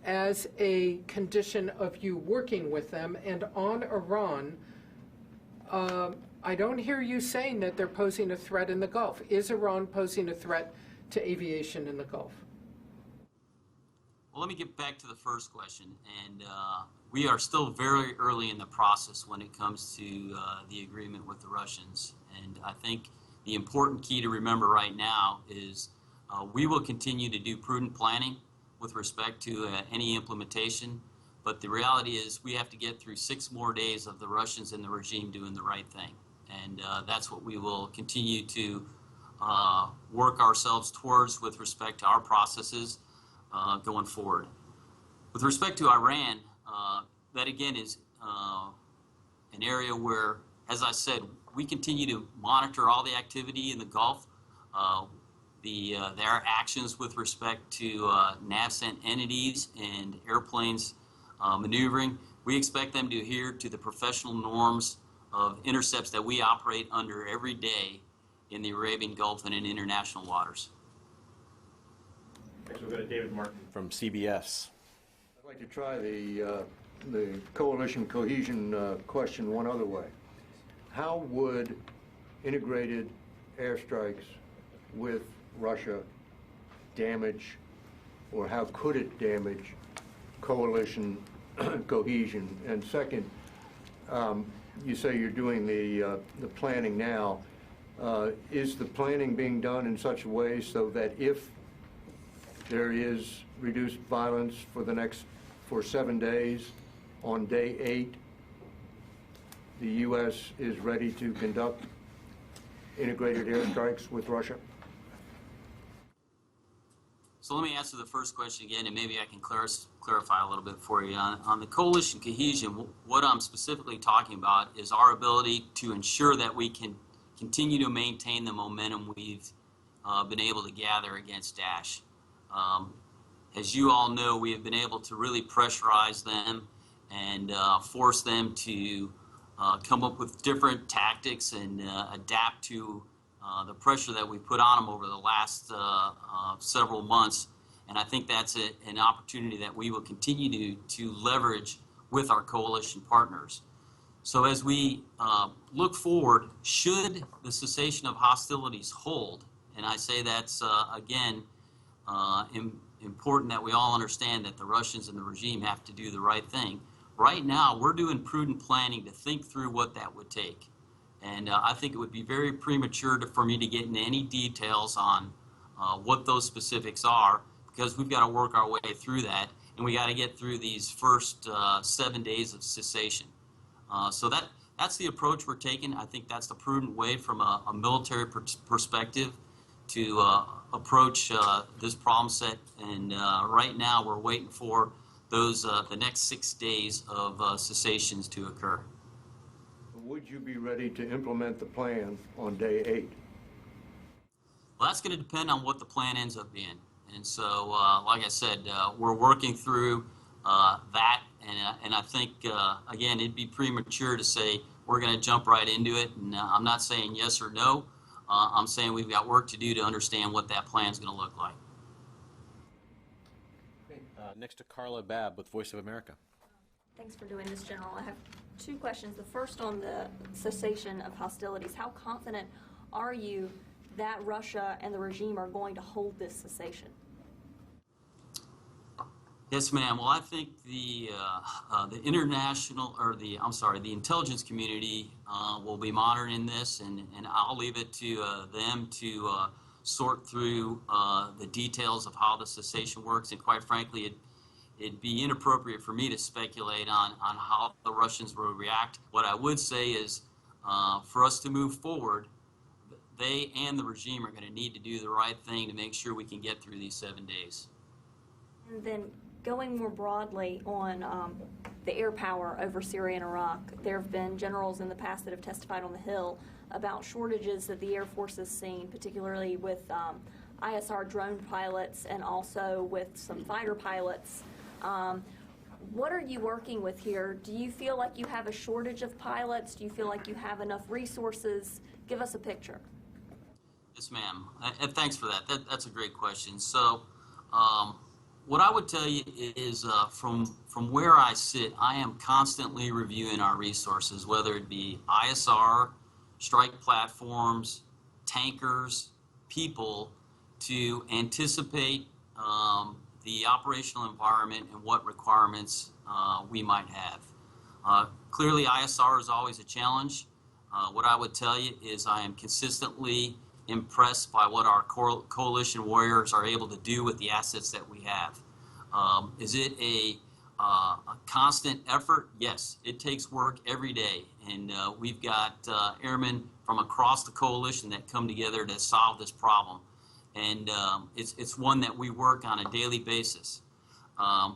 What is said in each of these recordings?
as a condition of you working with them? And on Iran, I don't hear you saying that they're posing a threat in the Gulf. Is Iran posing a threat to aviation in the Gulf? Well, let me get back to the first question. And we are still very early in the process when it comes to the agreement with the Russians. And I think the important key to remember right now is we will continue to do prudent planning with respect to any implementation. But the reality is we have to get through 6 more days of the Russians and the regime doing the right thing. And that's what we will continue to work ourselves towards with respect to our processes going forward. With respect to Iran, that again is an area where, as I said, we continue to monitor all the activity in the Gulf. Their actions with respect to NAVCENT entities and airplanes maneuvering, we expect them to adhere to the professional norms of intercepts that we operate under every day in the Arabian Gulf and in international waters. Next we'll go to David Martin from CBS. I'd like to try the coalition cohesion question one other way. How would integrated airstrikes with Russia damage, or how could it damage coalition cohesion? And second, you say you're doing the planning now. Is the planning being done in such a way so that if there is reduced violence for 7 days, on day 8, the U.S. is ready to conduct integrated airstrikes with Russia? So let me answer the first question again, and maybe I can clarify a little bit for you. On the coalition cohesion, what I'm specifically talking about is our ability to ensure that we can continue to maintain the momentum we've been able to gather against Daesh. As you all know, we have been able to really pressurize them and force them to come up with different tactics and adapt to the pressure that we put on them over the last several months. And I think that's an opportunity that we will continue to leverage with our coalition partners. So as we look forward, should the cessation of hostilities hold, and I say that's, again, important that we all understand that the Russians and the regime have to do the right thing. Right now, we're doing prudent planning to think through what that would take. And I think it would be very premature for me to get into any details on what those specifics are, because we've got to work our way through that, and we got to get through these first 7 days of cessation. So that's the approach we're taking. I think that's the prudent way from a military perspective to approach this problem set. And right now, we're waiting for those the next 6 days of cessations to occur. Would you be ready to implement the plan on day 8? Well, that's going to depend on what the plan ends up being. And so, like I said, we're working through that. And I think, again, it'd be premature to say we're going to jump right into it. And I'm not saying yes or no. I'm saying we've got work to do to understand what that plan is going to look like. Next to Carla Babb with Voice of America. Thanks for doing this, General. I have 2 questions. The first on the cessation of hostilities. How confident are you that Russia and the regime are going to hold this cessation? Yes, ma'am. Well, I think the international, or the intelligence community will be monitoring this, and I'll leave it to them to sort through the details of how the cessation works. And quite frankly, it'd be inappropriate for me to speculate on how the Russians will react. What I would say is, for us to move forward, they and the regime are going to need to do the right thing to make sure we can get through these 7 days. And then going more broadly on the air power over Syria and Iraq, there have been generals in the past that have testified on the Hill about shortages that the Air Force has seen, particularly with ISR drone pilots and also with some fighter pilots. What are you working with here? Do you feel like you have a shortage of pilots? Do you feel like you have enough resources? Give us a picture. Yes, ma'am. And thanks for that. That's a great question. So what I would tell you is from where I sit, I am constantly reviewing our resources, whether it be ISR, strike platforms, tankers, people, to anticipate the operational environment and what requirements we might have. Clearly, ISR is always a challenge. What I would tell you is I am consistently impressed by what our coalition warriors are able to do with the assets that we have. Is it a constant effort? Yes, it takes work every day, and we've got airmen from across the coalition that come together to solve this problem, and it's one that we work on a daily basis.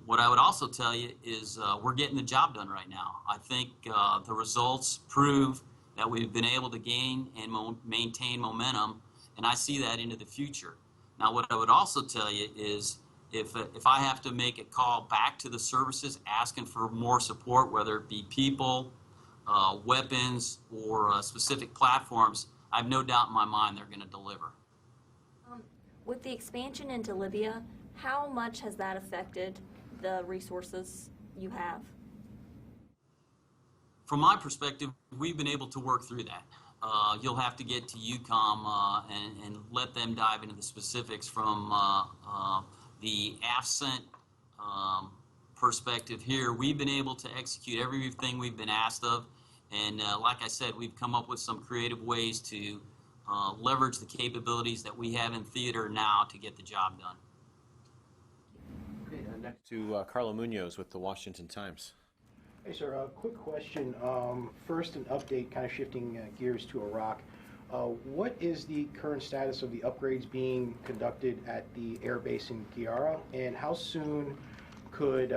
What I would also tell you is we're getting the job done right now. I think the results prove that we've been able to gain and maintain momentum, and I see that into the future. Now, what I would also tell you is if I have to make a call back to the services asking for more support, whether it be people, weapons, or specific platforms, I have no doubt in my mind they're going to deliver. With the expansion into Libya, how much has that affected the resources you have? From my perspective, we've been able to work through that. You'll have to get to UCOM and let them dive into the specifics from the AFCENT perspective here. We've been able to execute everything we've been asked of, and like I said, we've come up with some creative ways to leverage the capabilities that we have in theater now to get the job done. Okay, next to Carlo Munoz with the Washington Times. Hey, sir, a quick question. First, an update, kind of shifting gears to Iraq. What is the current status of the upgrades being conducted at the air base in Qiara, and how soon could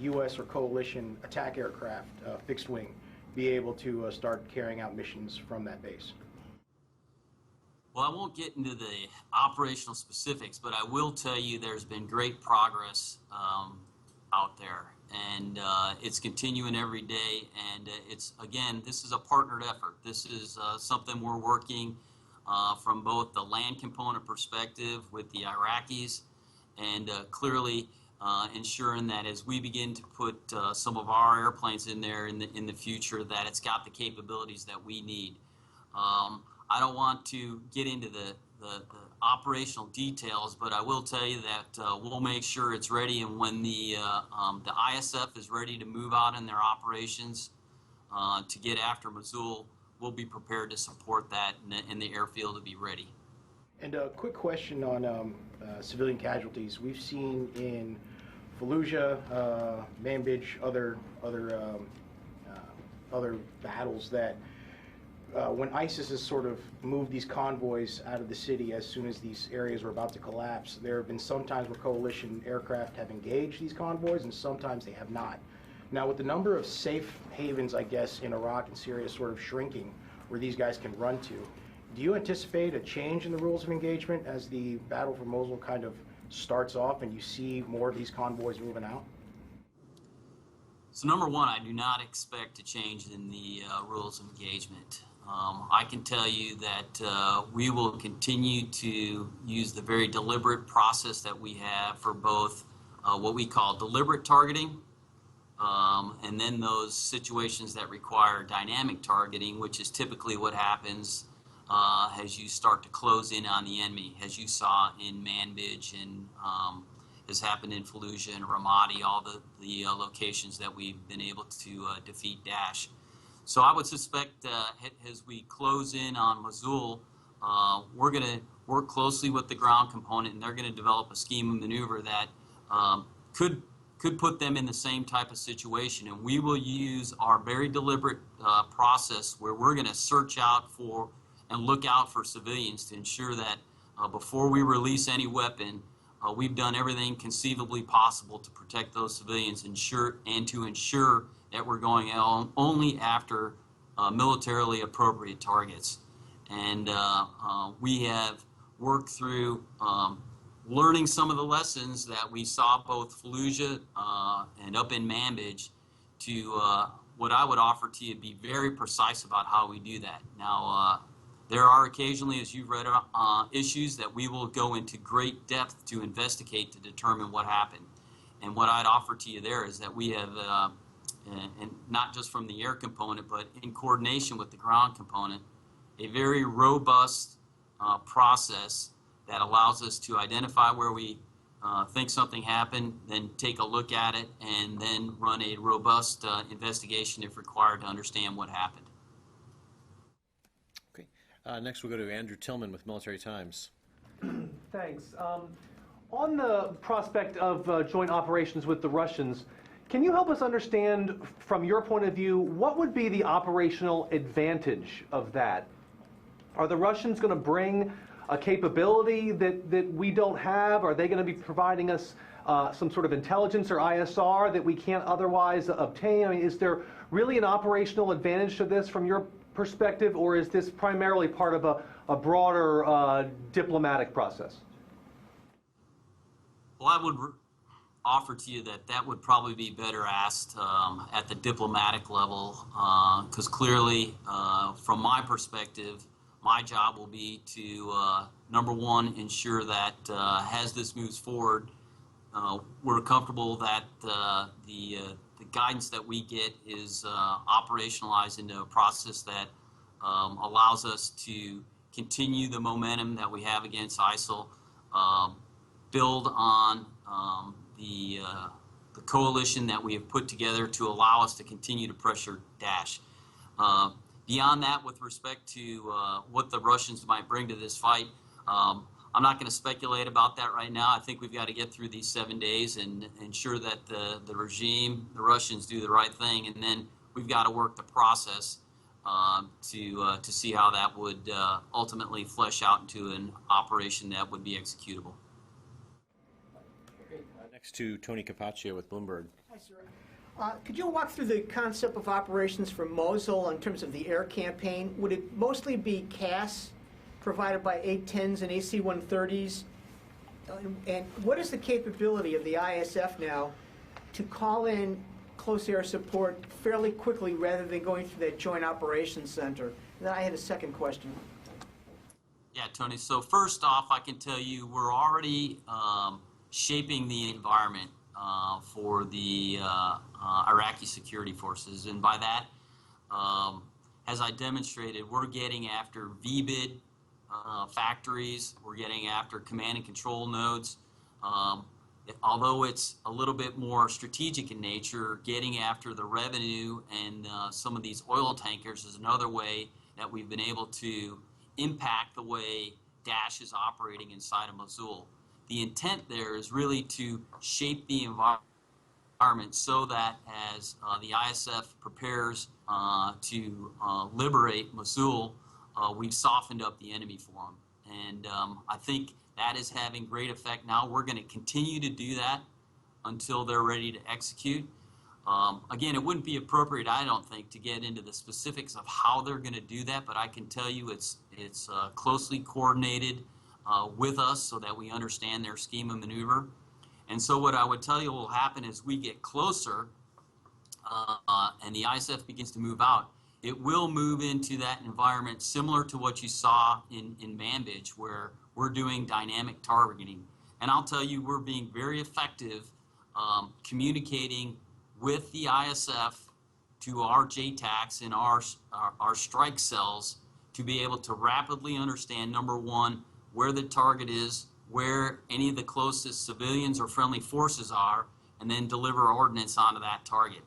U.S. or coalition attack aircraft, fixed wing, be able to start carrying out missions from that base? Well, I won't get into the operational specifics, but I will tell you there's been great progress out there, and it's continuing every day, and it's, again, this is a partnered effort. This is something we're working from both the land component perspective with the Iraqis, and clearly ensuring that as we begin to put some of our airplanes in there in the future, that it's got the capabilities that we need. I don't want to get into the operational details, but I will tell you that we'll make sure it's ready, and when the ISF is ready to move out in their operations to get after Mosul, we'll be prepared to support that, and the airfield to be ready. And a quick question on civilian casualties. We've seen in Fallujah, Manbij, other battles that when ISIS has sort of moved these convoys out of the city as soon as these areas were about to collapse, there have been some times where coalition aircraft have engaged these convoys, and sometimes they have not. Now, with the number of safe havens, I guess, in Iraq and Syria sort of shrinking, where these guys can run to, do you anticipate a change in the rules of engagement as the battle for Mosul kind of starts off and you see more of these convoys moving out? So number one, I do not expect a change in the rules of engagement. I can tell you that we will continue to use the very deliberate process that we have for both what we call deliberate targeting and then those situations that require dynamic targeting, which is typically what happens as you start to close in on the enemy, as you saw in Manbij and has happened in Fallujah and Ramadi, all the locations that we've been able to defeat Daesh. So I would suspect as we close in on Mosul, we're going to work closely with the ground component, and they're going to develop a scheme of maneuver that could put them in the same type of situation. And we will use our very deliberate process where we're going to search out for and look out for civilians to ensure that before we release any weapon, we've done everything conceivably possible to protect those civilians and to ensure that we're going only after militarily appropriate targets. And we have worked through learning some of the lessons that we saw both Fallujah and up in Manbij to what I would offer to you be very precise about how we do that. Now, there are occasionally, as you've read, issues that we will go into great depth to investigate to determine what happened. And what I'd offer to you there is that we have, and not just from the air component, but in coordination with the ground component, a very robust process that allows us to identify where we think something happened, then take a look at it, and then run a robust investigation if required to understand what happened. Okay. Next we'll go to Andrew Tillman with Military Times. Thanks. On the prospect of joint operations with the Russians, can you help us understand, from your point of view, what would be the operational advantage of that? Are the Russians going to bring a capability that we don't have? Are they going to be providing us some sort of intelligence or ISR that we can't otherwise obtain? I mean, is there really an operational advantage to this from your perspective, or is this primarily part of a broader diplomatic process? Well, I would offer to you that that would probably be better asked at the diplomatic level, because clearly, from my perspective, my job will be to, number one, ensure that as this moves forward, we're comfortable that the guidance that we get is operationalized into a process that allows us to continue the momentum that we have against ISIL, build on the coalition that we have put together to allow us to continue to pressure Daesh. Beyond that, with respect to what the Russians might bring to this fight, I'm not going to speculate about that right now. I think we've got to get through these 7 days and ensure that the regime, the Russians, do the right thing, and then we've got to work the process to see how that would ultimately flesh out into an operation that would be executable. Next to Tony Capaccio with Bloomberg. Hi, sir. Could you walk through the concept of operations for Mosul in terms of the air campaign? Would it mostly be CAS provided by A-10s and AC-130s? And what is the capability of the ISF now to call in close air support fairly quickly rather than going through that joint operations center? And then I had a second question. Yeah, Tony. So first off, I can tell you we're already shaping the environment for the Iraqi security forces. And by that, as I demonstrated, we're getting after VBID factories, we're getting after command and control nodes. Although it's a little bit more strategic in nature, getting after the revenue and some of these oil tankers is another way that we've been able to impact the way Daesh is operating inside of Mosul. The intent there is really to shape the environment so that as the ISF prepares to liberate Mosul, we've softened up the enemy for them. And I think that is having great effect now. We're going to continue to do that until they're ready to execute. Again, it wouldn't be appropriate, I don't think, to get into the specifics of how they're going to do that, but I can tell you it's closely coordinated with us so that we understand their scheme of maneuver. And so what I would tell you will happen as we get closer and the ISF begins to move out, it will move into that environment similar to what you saw in Manbij, where we're doing dynamic targeting. And I'll tell you, we're being very effective communicating with the ISF to our JTACs and our strike cells to be able to rapidly understand, number one, where the target is, where any of the closest civilians or friendly forces are, and then deliver ordnance onto that target.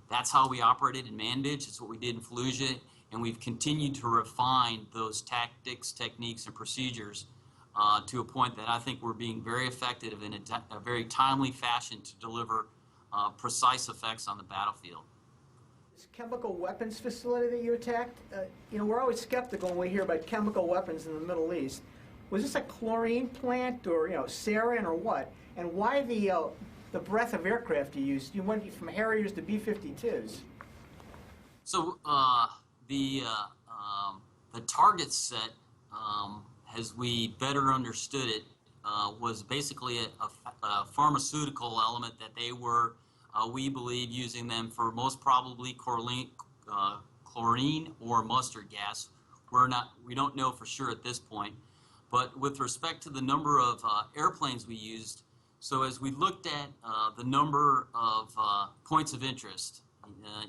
That's how we operated in Manbij. It's what we did in Fallujah, and we've continued to refine those tactics, techniques, and procedures to a point that I think we're being very effective in a very timely fashion to deliver precise effects on the battlefield. This chemical weapons facility that you attacked, we're always skeptical when we hear about chemical weapons in the Middle East. Was this a chlorine plant or, sarin or what? And why the breadth of aircraft you used? You went from Harriers to B-52s. So the target set, as we better understood it, was basically a pharmaceutical element that they were, we believe, using them for most probably chlorine or mustard gas. We don't know for sure at this point. But with respect to the number of airplanes we used, So as we looked at the number of points of interest,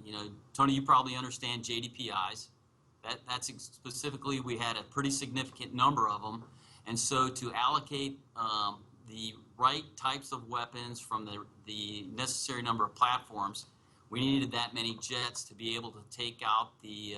you know, Tony, you probably understand JDPIs. That's specifically, we had a pretty significant number of them. And so to allocate the right types of weapons from the necessary number of platforms, we needed that many jets to be able to take out the